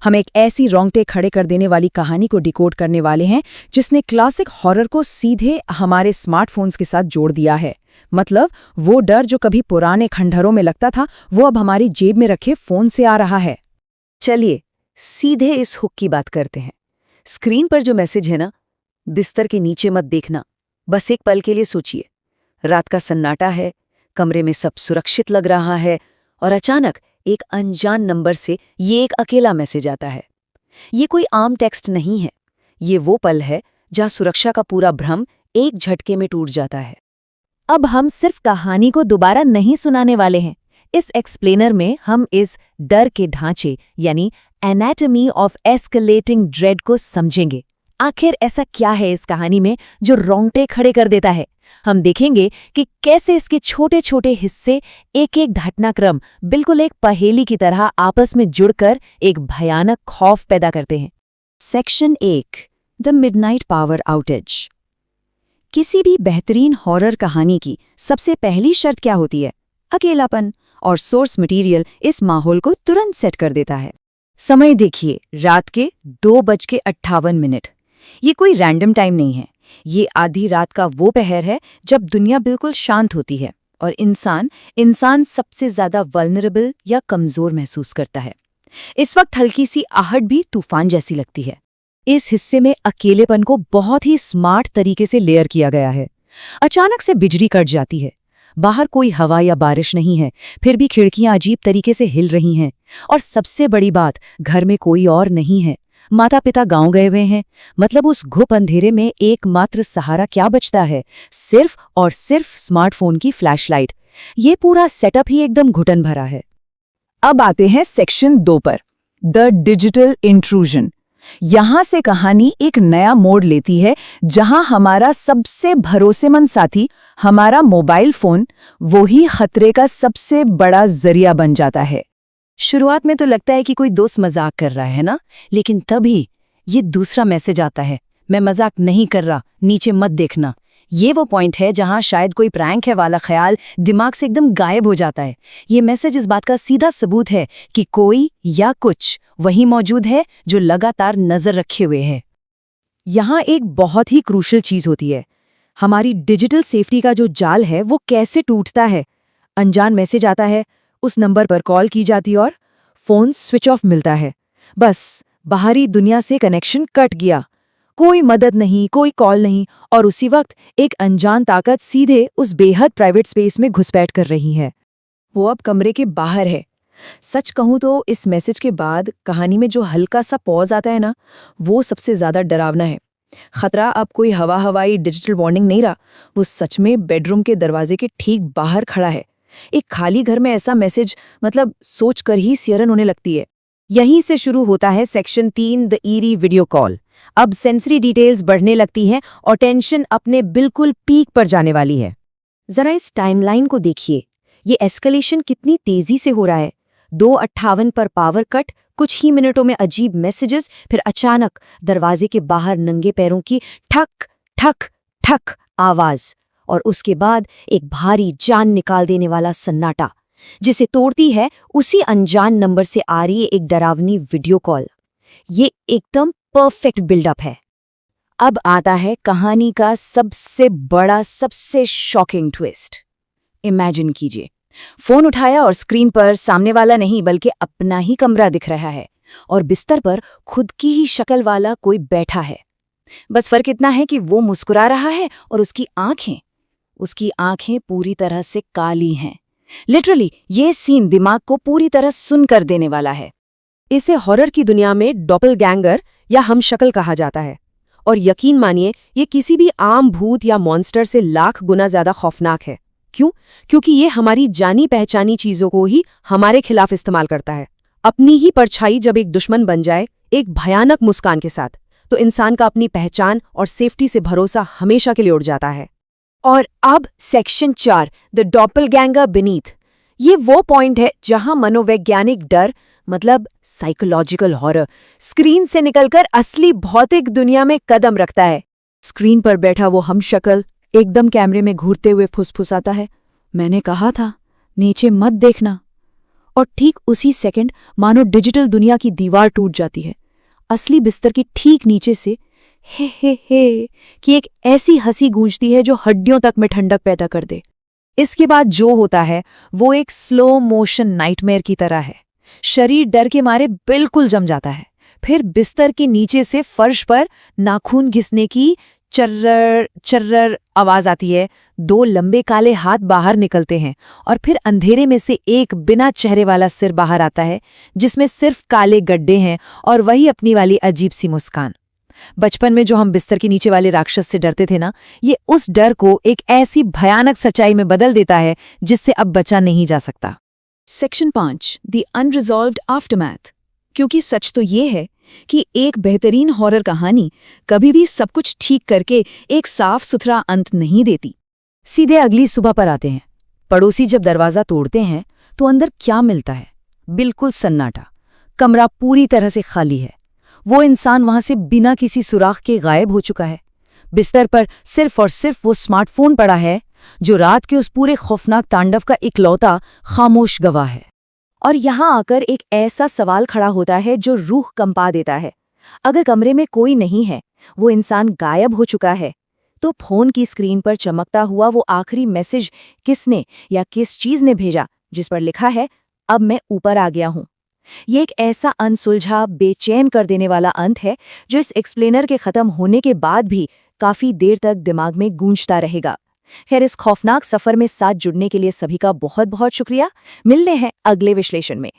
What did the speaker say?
हम एक ऐसी रोंगटे खड़े कर देने वाली कहानी को डिकोड करने वाले हैं जिसने क्लासिक हॉरर को सीधे हमारे स्मार्टफोन्स के साथ जोड़ दिया है। मतलब वो डर जो कभी पुराने खंडहरों में लगता था, वो अब हमारी जेब में रखे फोन से आ रहा है। चलिए सीधे इस हुक की बात करते हैं। स्क्रीन पर जो मैसेज है ना, बिस्तर के नीचे मत देखना। बस एक पल के लिए सोचिए, रात का सन्नाटा है, कमरे में सब सुरक्षित लग रहा है, और अचानक एक अनजान नंबर से ये एक अकेला मैसेज आता है। ये कोई आम टेक्स्ट नहीं है, ये वो पल है जहाँ सुरक्षा का पूरा भ्रम एक झटके में टूट जाता है। अब हम सिर्फ कहानी को दोबारा नहीं सुनाने वाले हैं। इस एक्सप्लेनर में हम इस डर के ढांचे यानी एनाटॉमी ऑफ एस्केलेटिंग ड्रेड को समझेंगे। आखिर ऐसा क्या है इस कहानी में जो रोंगटे खड़े कर देता है। हम देखेंगे कि कैसे इसके छोटे छोटे हिस्से एक एक घटनाक्रम बिल्कुल एक पहेली की तरह आपस में जुड़कर एक भयानक खौफ पैदा करते हैं। Section 1, the midnight power outage. किसी भी बेहतरीन हॉरर कहानी की सबसे पहली शर्त क्या होती है? अकेलापन। और सोर्स मटेरियल इस माहौल को तुरंत सेट कर देता है। समय देखिए, रात के 2:58। ये कोई रैंडम टाइम नहीं है, ये आधी रात का वो पहर है जब दुनिया बिल्कुल शांत होती है और इंसान सबसे ज्यादा वल्नरेबल या कमजोर महसूस करता है। इस वक्त हल्की सी आहट भी तूफान जैसी लगती है। इस हिस्से में अकेलेपन को बहुत ही स्मार्ट तरीके से लेयर किया गया है। अचानक से बिजली कट जाती है, बाहर कोई हवा या बारिश नहीं है, फिर भी खिड़कियां अजीब तरीके से हिल रही हैं। और सबसे बड़ी बात, घर में कोई और नहीं है, माता पिता गांव गए हुए हैं। मतलब उस घुप अंधेरे में एकमात्र सहारा क्या बचता है? सिर्फ और सिर्फ स्मार्टफोन की फ्लैशलाइट। ये पूरा सेटअप ही एकदम घुटन भरा है। अब आते हैं सेक्शन 2 पर, द डिजिटल इंट्रूजन। यहां से कहानी एक नया मोड़ लेती है, जहां हमारा सबसे भरोसेमंद साथी, हमारा मोबाइल फोन, वो ही खतरे का सबसे बड़ा जरिया बन जाता है। शुरुआत में तो लगता है कि कोई दोस्त मजाक कर रहा है ना, लेकिन तभी ये दूसरा मैसेज आता है, मैं मजाक नहीं कर रहा, नीचे मत देखना। ये वो पॉइंट है जहां शायद कोई प्रैंक है वाला ख्याल दिमाग से एकदम गायब हो जाता है। ये मैसेज इस बात का सीधा सबूत है कि कोई या कुछ वही मौजूद है जो लगातार नजर रखे हुए है। यहाँ एक बहुत ही क्रूशल चीज होती है, हमारी डिजिटल सेफ्टी का जो जाल है वो कैसे टूटता है। अनजान मैसेज आता है, उस नंबर पर कॉल की जाती और फोन स्विच ऑफ मिलता है। बस बाहरी दुनिया से कनेक्शन कट गया, कोई मदद नहीं, कोई कॉल नहीं, और उसी वक्त एक अनजान ताकत सीधे उस बेहद प्राइवेट स्पेस में घुसपैठ कर रही है। वो अब कमरे के बाहर है। सच कहूं तो इस मैसेज के बाद कहानी में जो हल्का सा पॉज आता है ना, वो सबसे ज्यादा डरावना है। खतरा अब कोई हवाई डिजिटल वार्निंग नहीं रहा, वो सच में बेडरूम के दरवाजे के ठीक बाहर खड़ा है। एक खाली घर में ऐसा मैसेज, मतलब सोच कर ही सियरन होने लगती है। यहीं से शुरू होता है section 3, the eerie video call. अब सेंसरी डिटेल्स बढ़ने लगती हैं और टेंशन अपने बिल्कुल पीक पर जाने वाली है। जरा इस टाइमलाइन को देखिए, ये एस्केलेशन कितनी तेजी से हो रहा है। 2:58 पर पावर कट, कुछ ही मिनटों में अजीब मैसेजेस, फिर अचानक दरवाजे के बाहर नंगे पैरों की ठक ठक ठक आवाज, और उसके बाद एक भारी जान निकाल देने वाला सन्नाटा, जिसे तोड़ती है उसी अनजान नंबर से आ रही एक डरावनी वीडियो कॉल। ये एकदम परफेक्ट बिल्डअप है। अब आता है कहानी का सबसे बड़ा, सबसे शॉकिंग ट्विस्ट। इमेजिन कीजिए, फोन उठाया और स्क्रीन पर सामने वाला नहीं बल्कि अपना ही कमरा दिख रहा है, और बिस्तर पर खुद की ही शक्ल वाला कोई बैठा है। बस फर्क इतना है कि वो मुस्कुरा रहा है और उसकी आंखें पूरी तरह से काली हैं। लिटरली ये सीन दिमाग को पूरी तरह सुन कर देने वाला है। इसे हॉरर की दुनिया में डॉपलगैंगर या हमशक्ल कहा जाता है, और यकीन मानिए ये किसी भी आम भूत या मॉन्स्टर से लाख गुना ज्यादा खौफनाक है। क्यों? क्योंकि ये हमारी जानी पहचानी चीजों को ही हमारे खिलाफ इस्तेमाल करता है। अपनी ही परछाई जब एक दुश्मन बन जाए एक भयानक मुस्कान के साथ, तो इंसान का अपनी पहचान और सेफ्टी से भरोसा हमेशा के लिए उड़ जाता है। और अब सेक्शन 4, द डॉपलगैंगर बीनीथ। ये वो पॉइंट है जहां मनोवैज्ञानिक डर, मतलब साइकोलॉजिकल हॉरर, स्क्रीन से निकलकर असली भौतिक दुनिया में कदम रखता है। स्क्रीन पर बैठा वो हमशक्ल एकदम कैमरे में घूरते हुए फुसफुसाता है, मैंने कहा था नीचे मत देखना। और ठीक उसी सेकंड मानो डिजिटल दुनिया की दीवार टूट जाती है। असली बिस्तर के ठीक नीचे से हे कि एक ऐसी हंसी गूंजती है जो हड्डियों तक में ठंडक पैदा कर दे। इसके बाद जो होता है वो एक स्लो मोशन नाइटमेयर की तरह है। शरीर डर के मारे बिल्कुल जम जाता है। फिर बिस्तर के नीचे से फर्श पर नाखून घिसने की चर्रर चर्रर आवाज आती है। 2 लंबे काले हाथ बाहर निकलते हैं और फिर अंधेरे में से एक बिना चेहरे वाला सिर बाहर आता है, जिसमें सिर्फ काले गड्ढे हैं और वही अपनी वाली अजीब सी मुस्कान। बचपन में जो हम बिस्तर के नीचे वाले राक्षस से डरते थे ना, ये उस डर को एक ऐसी भयानक सच्चाई में बदल देता है जिससे अब बचा नहीं जा सकता। Section 5 the unresolved aftermath. क्योंकि सच तो ये है कि एक बेहतरीन हॉरर कहानी कभी भी सब कुछ ठीक करके एक साफ सुथरा अंत नहीं देती। सीधे अगली सुबह पर आते हैं। पड़ोसी जब दरवाज़ा तोड़ते हैं तो अंदर क्या मिलता है? बिल्कुल सन्नाटा। कमरा पूरी तरह से खाली है। वो इंसान वहां से बिना किसी सुराख के गायब हो चुका है। बिस्तर पर सिर्फ और सिर्फ वो स्मार्टफोन पड़ा है जो रात के उस पूरे खौफनाक तांडव का इकलौता खामोश गवाह है। और यहाँ आकर एक ऐसा सवाल खड़ा होता है जो रूह कंपा देता है। अगर कमरे में कोई नहीं है, वो इंसान गायब हो चुका है, तो फोन की स्क्रीन पर चमकता हुआ वो आखिरी मैसेज किसने या किस चीज ने भेजा जिस पर लिखा है, अब मैं ऊपर आ गया हूं। ये एक ऐसा अनसुलझा, बेचैन कर देने वाला अंत है जो इस एक्सप्लेनर के खत्म होने के बाद भी काफी देर तक दिमाग में गूंजता रहेगा। खैर, इस खौफनाक सफर में साथ जुड़ने के लिए सभी का बहुत बहुत शुक्रिया। मिलते हैं अगले विश्लेषण में।